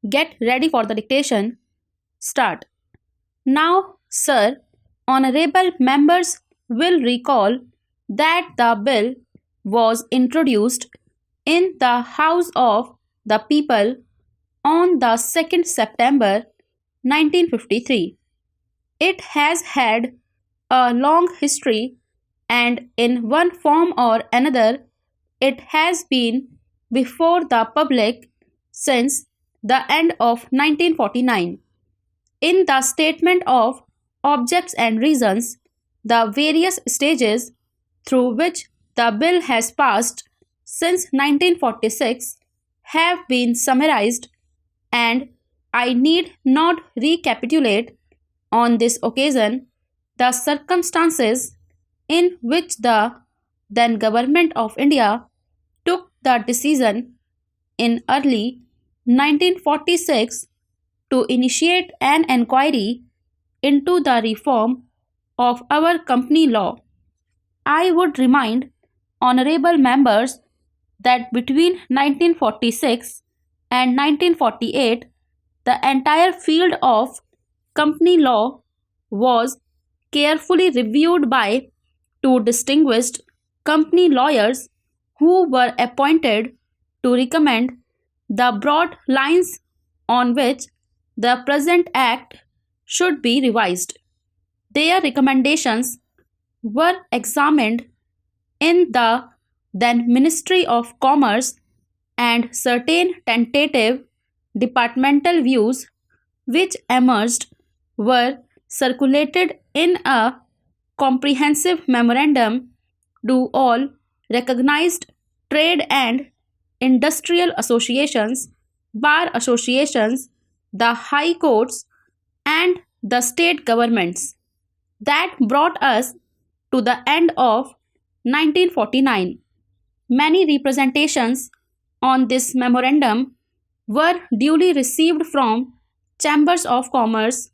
Get ready for the dictation. Start. Now, sir, honorable members will recall that the bill was introduced in the House of the People on the 2nd September 1953. It has had a long history, and in one form or another, it has been before the public since the end of 1949. In the statement of objects and reasons, the various stages through which the bill has passed since 1946 have been summarized, and I need not recapitulate on this occasion the circumstances in which the then Government of India took the decision in early 1946 to initiate an inquiry into the reform of our company law. I would remind honorable members that between 1946 and 1948, the entire field of company law was carefully reviewed by two distinguished company lawyers who were appointed to recommend the broad lines on which the present Act should be revised. Their recommendations were examined in the then Ministry of Commerce, and certain tentative departmental views which emerged were circulated in a comprehensive memorandum to all recognized trade and industrial associations, bar associations, the high courts, and the state governments. That brought us to the end of 1949. Many representations on this memorandum were duly received from chambers of commerce,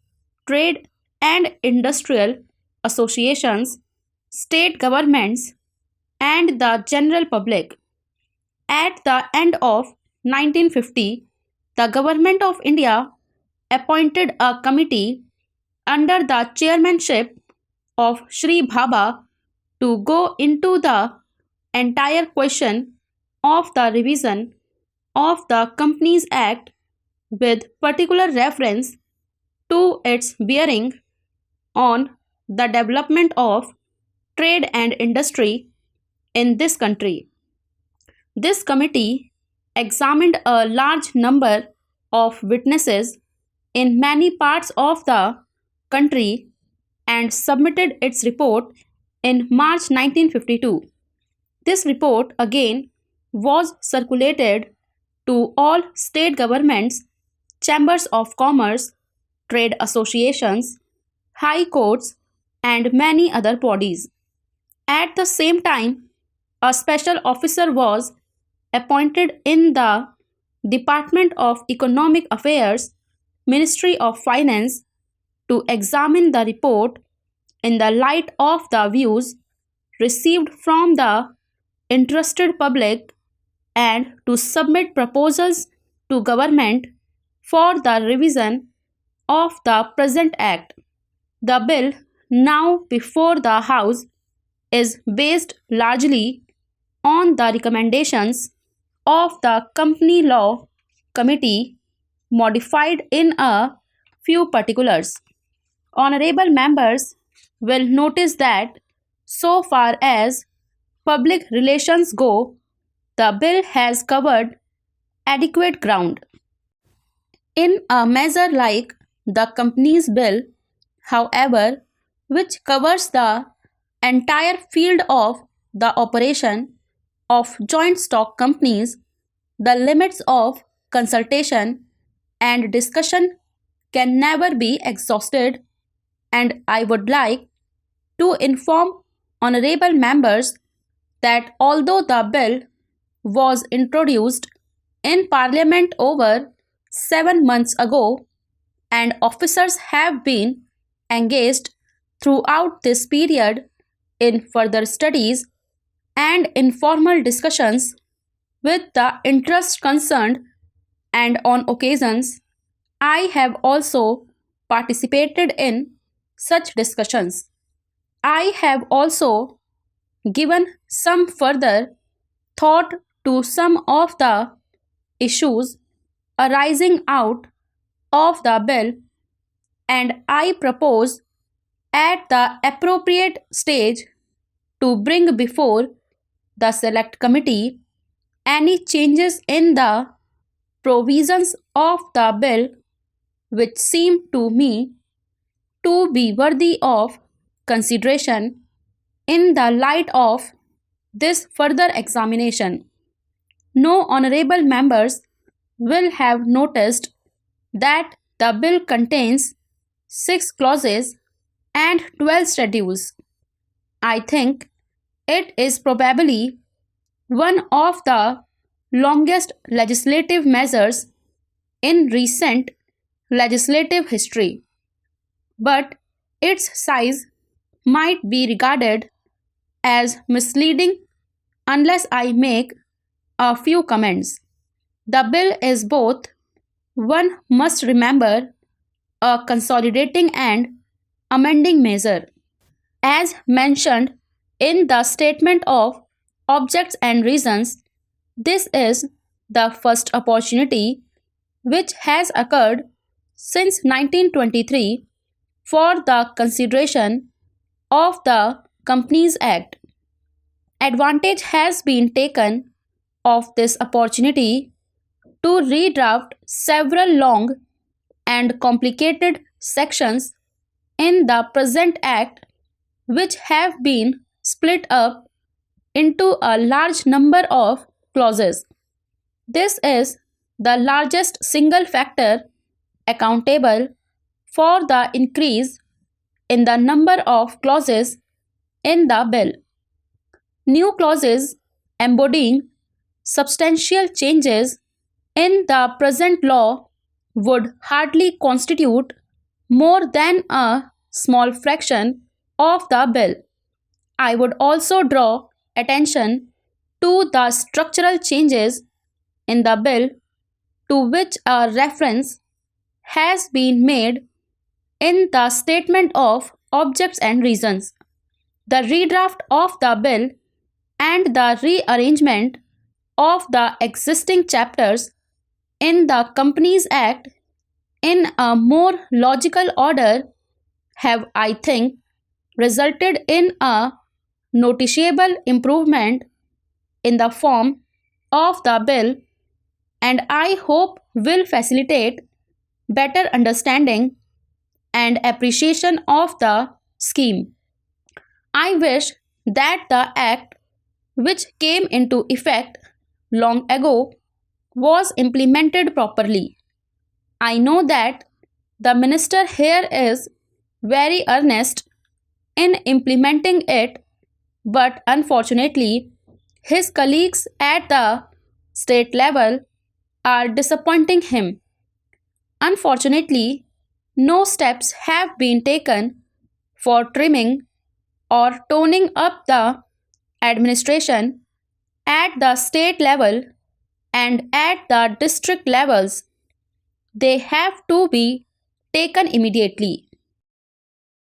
trade and industrial associations, state governments, and the general public. At the end of 1950, the Government of India appointed a committee under the chairmanship of Shri Bhabha to go into the entire question of the revision of the Companies Act with particular reference to its bearing on the development of trade and industry in this country. This committee examined a large number of witnesses in many parts of the country and submitted its report in March 1952. This report again was circulated to all state governments, chambers of commerce, trade associations, high courts, and many other bodies. At the same time, a special officer was appointed in the Department of Economic Affairs, Ministry of Finance, to examine the report in the light of the views received from the interested public and to submit proposals to government for the revision of the present Act. The bill now before the House is based largely on the recommendations of the Company Law Committee, modified in a few particulars. Honorable members will notice that so far as public relations go, the bill has covered adequate ground. In a measure like the Companies Bill, however, which covers the entire field of the operation of joint stock companies, the limits of consultation and discussion can never be exhausted, and I would like to inform honorable members that although the bill was introduced in Parliament over 7 months ago, and officers have been engaged throughout this period in further studies and informal discussions with the interests concerned, and on occasions, I have also participated in such discussions. I have also given some further thought to some of the issues arising out of the bill, and I propose at the appropriate stage to bring before the Select Committee any changes in the provisions of the bill which seem to me to be worthy of consideration in the light of this further examination. No honorable members will have noticed that the bill contains 6 clauses and 12 schedules. I think it is probably one of the longest legislative measures in recent legislative history, but its size might be regarded as misleading unless I make a few comments. The bill is both, one must remember, a consolidating and amending measure. As mentioned in the statement of objects and reasons, this is the first opportunity which has occurred since 1923 for the consideration of the Companies Act. Advantage has been taken of this opportunity to redraft several long and complicated sections in the present Act which have been split up into a large number of clauses. This is the largest single factor accountable for the increase in the number of clauses in the bill. New clauses embodying substantial changes in the present law would hardly constitute more than a small fraction of the bill. I would also draw attention to the structural changes in the bill to which a reference has been made in the statement of objects and reasons. The redraft of the bill and the rearrangement of the existing chapters in the Companies Act in a more logical order have, I think, resulted in a noticeable improvement in the form of the bill, and I hope will facilitate better understanding and appreciation of the scheme. I wish that the Act, which came into effect long ago, was implemented properly. I know that the Minister here is very earnest in implementing it, but unfortunately, his colleagues at the state level are disappointing him. Unfortunately, no steps have been taken for trimming or toning up the administration at the state level and at the district levels. They have to be taken immediately.